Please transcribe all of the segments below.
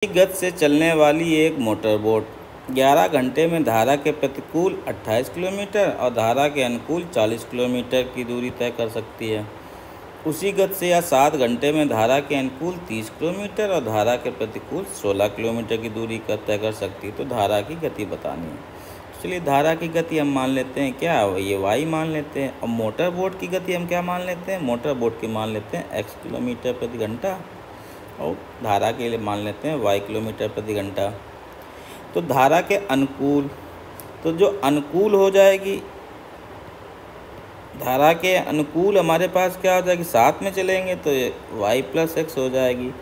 गति से चलने वाली एक मोटर बोट 11 घंटे में धारा के प्रतिकूल 28 किलोमीटर और धारा के अनुकूल 40 किलोमीटर की दूरी तय कर सकती है। उसी गति से या 7 घंटे में धारा के अनुकूल 30 किलोमीटर और धारा के प्रतिकूल 16 किलोमीटर की दूरी तय कर सकती है। तो धारा की गति बतानी है। चलिए धारा की गति हम मान लेते हैं क्या, ये वाई मान लेते हैं। और मोटर बोट की गति हम क्या मान लेते हैं, मोटर बोट की मान लेते हैं एक्स किलोमीटर प्रति घंटा और धारा के लिए मान लेते हैं वाई किलोमीटर प्रति घंटा। तो धारा के अनुकूल, तो जो अनुकूल हो जाएगी, धारा के अनुकूल हमारे पास क्या हो जाएगी, साथ में चलेंगे तो ये वाई प्लस एक्स हो जाएगी।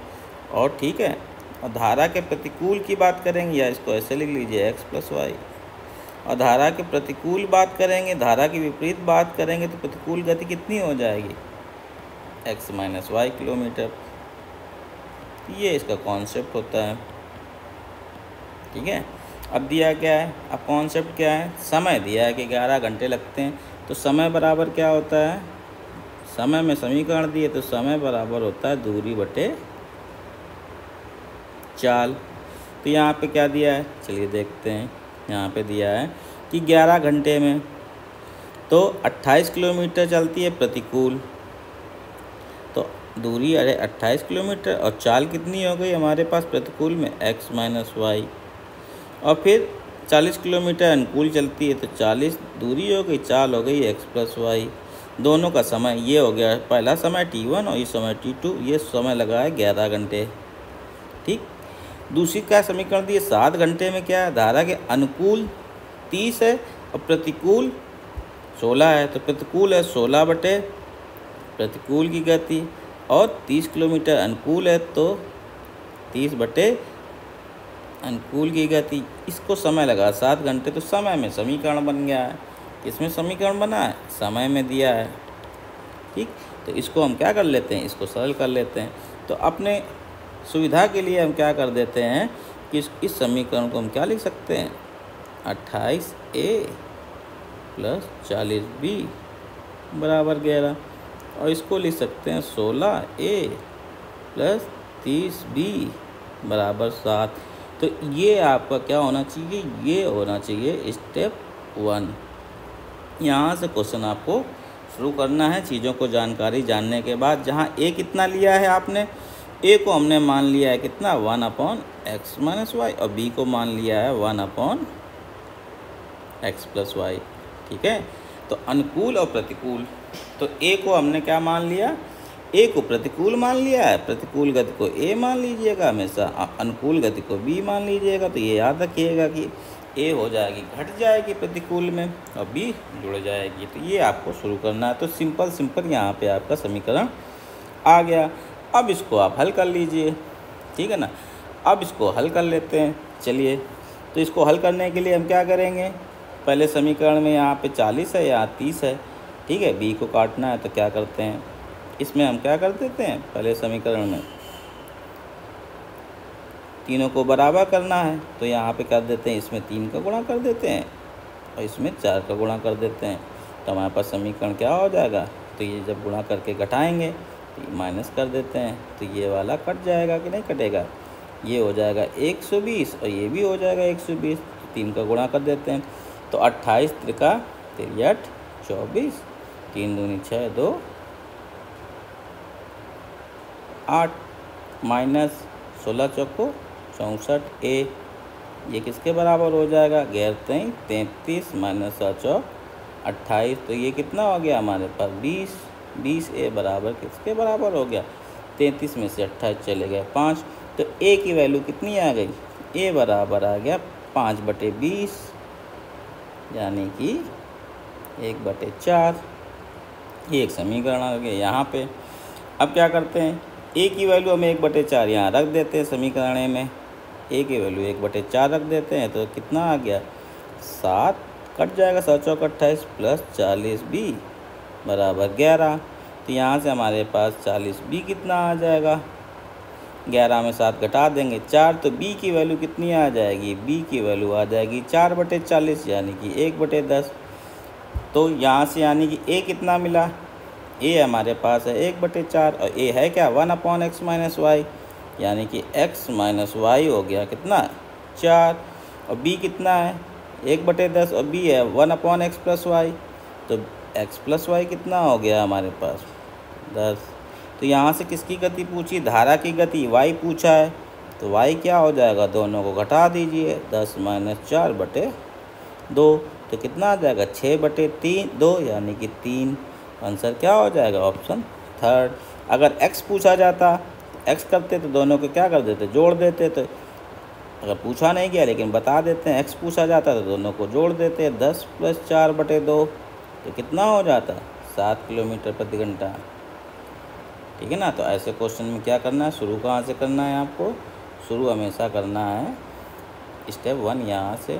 और ठीक है, और धारा के प्रतिकूल की बात करेंगे, या इसको ऐसे लिख लीजिए एक्स प्लस वाई। और धारा के प्रतिकूल बात करेंगे, धारा की विपरीत बात करेंगे तो प्रतिकूल गति कितनी हो जाएगी, एक्स माइनस वाई किलोमीटर। ये इसका कॉन्सेप्ट होता है। ठीक है, अब दिया क्या है, अब कॉन्सेप्ट क्या है, समय दिया है कि 11 घंटे लगते हैं। तो समय बराबर क्या होता है, समय में समीकरण दिए तो समय बराबर होता है दूरी बटे चाल। तो यहाँ पे क्या दिया है, चलिए देखते हैं। यहाँ पे दिया है कि 11 घंटे में तो 28 किलोमीटर चलती है प्रतिकूल, तो दूरी अरे 28 किलोमीटर और चाल कितनी हो गई हमारे पास प्रतिकूल में एक्स माइनस वाई। और फिर 40 किलोमीटर अनुकूल चलती है तो 40 दूरी हो गई, चाल हो गई एक्स प्लस वाई। दोनों का समय ये हो गया, पहला समय T1 और ये समय T2, ये समय लगा है 11 घंटे। ठीक, दूसरी का समीकरण दिए 7 घंटे में क्या है, धारा के अनुकूल 30 है और प्रतिकूल 16 है। तो प्रतिकूल है 16 बटे प्रतिकूल की गति, और 30 किलोमीटर अनुकूल है तो 30 बटे अनुकूल की गति। इसको समय लगा 7 घंटे, तो समय में समीकरण बन गया है। किसमें समीकरण बना है, समय में दिया है। ठीक, तो इसको हम क्या कर लेते हैं, इसको सरल कर लेते हैं। तो अपने सुविधा के लिए हम क्या कर देते हैं कि इस समीकरण को हम क्या लिख सकते हैं, 28A प्लस 40B बराबर 11, और इसको लिख सकते हैं 16A प्लस 30B बराबर 7। तो ये आपका क्या होना चाहिए, ये होना चाहिए स्टेप 1। यहाँ से क्वेश्चन आपको शुरू करना है चीज़ों को जानकारी जानने के बाद। जहाँ ए कितना लिया है आपने, ए को हमने मान लिया है कितना 1/x माइनस वाई, और बी को मान लिया है 1/x प्लस वाई। ठीक है, तो अनुकूल और प्रतिकूल, तो ए को हमने क्या मान लिया, ए को प्रतिकूल मान लिया है, प्रतिकूल गति को ए मान लीजिएगा हमेशा, अनुकूल गति को बी मान लीजिएगा। तो ये याद रखिएगा कि ए हो जाएगी घट जाएगी प्रतिकूल में और बी जुड़ जाएगी। तो ये आपको शुरू करना है। तो सिंपल यहाँ पे आपका समीकरण आ गया। अब इसको आप हल कर लीजिए, ठीक है ना। अब इसको हल कर लेते हैं। चलिए, तो इसको हल करने के लिए हम क्या करेंगे, पहले समीकरण में यहाँ पे 40 है, यहाँ 30 है। ठीक है, बी को काटना है तो क्या करते हैं, इसमें हम क्या कर देते हैं, पहले समीकरण में तीनों को बराबर करना है तो यहाँ पे कर देते हैं, इसमें 3 का गुणा कर देते हैं और इसमें 4 का गुणा कर देते हैं। तो हमारे पास समीकरण क्या हो जाएगा, तो ये जब गुणा करके घटाएंगे तो माइनस कर देते हैं, तो ये वाला कट जाएगा कि नहीं कटेगा, ये हो जाएगा 120 और ये भी हो जाएगा 120। 3 का गुणा कर देते हैं तो 28 त्रिका 63 24, 3 दूनी 6 2 8 माइनस 16 चौको 64 ए, ये किसके बराबर हो जाएगा, 11 33 माइनस 7 28। तो ये कितना हो गया हमारे पास 20 ए बराबर किसके बराबर हो गया, 33 में से 28 चले गए 5। तो ए की वैल्यू कितनी आ गई, ए बराबर आ गया 5/20 यानी कि 1/4। ये एक समीकरण आ गया यहाँ पे। अब क्या करते हैं, ए की वैल्यू हम 1/4 यहाँ रख देते हैं समीकरण में, ए की वैल्यू 1/4 रख देते हैं तो कितना आ गया 7, कट जाएगा 7 चौक 28 प्लस 40B बराबर 11। तो यहाँ से हमारे पास 40B कितना आ जाएगा, 11 में 7 घटा देंगे 4, तो B की वैल्यू कितनी आ जाएगी, B की वैल्यू आ जाएगी 4/40 यानी कि 1/10। तो यहाँ से यानी कि A कितना मिला, ए हमारे पास है 1/4 और ए है क्या 1/x माइनस वाई। यानी कि x माइनस वाई हो गया कितना 4, और b कितना है 1/10 और b है 1/x प्लस वाई, तो x प्लस वाई कितना हो गया हमारे पास 10। तो यहाँ से किसकी गति पूछी, धारा की गति y पूछा है, तो y क्या हो जाएगा, दोनों को घटा दीजिए 10 - 4/2, तो कितना आ जाएगा 6/2 यानी कि 3। आंसर क्या हो जाएगा ऑप्शन थर्ड। अगर x पूछा जाता तो x करते तो दोनों को क्या कर देते, जोड़ देते। तो अगर पूछा नहीं गया लेकिन बता देते हैं, x पूछा जाता तो दोनों को जोड़ देते, 10 + 4/2 तो कितना हो जाता 7 किलोमीटर प्रति घंटा। ठीक है ना। तो ऐसे क्वेश्चन में क्या करना है, शुरू कहाँ से करना है आपको, शुरू हमेशा करना है स्टेप 1 यहाँ से,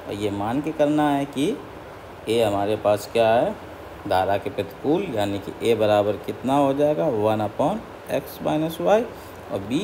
और ये मान के करना है कि a हमारे पास क्या है, धारा के प्रतिकूल, यानी कि a बराबर कितना हो जाएगा 1/x - y, और b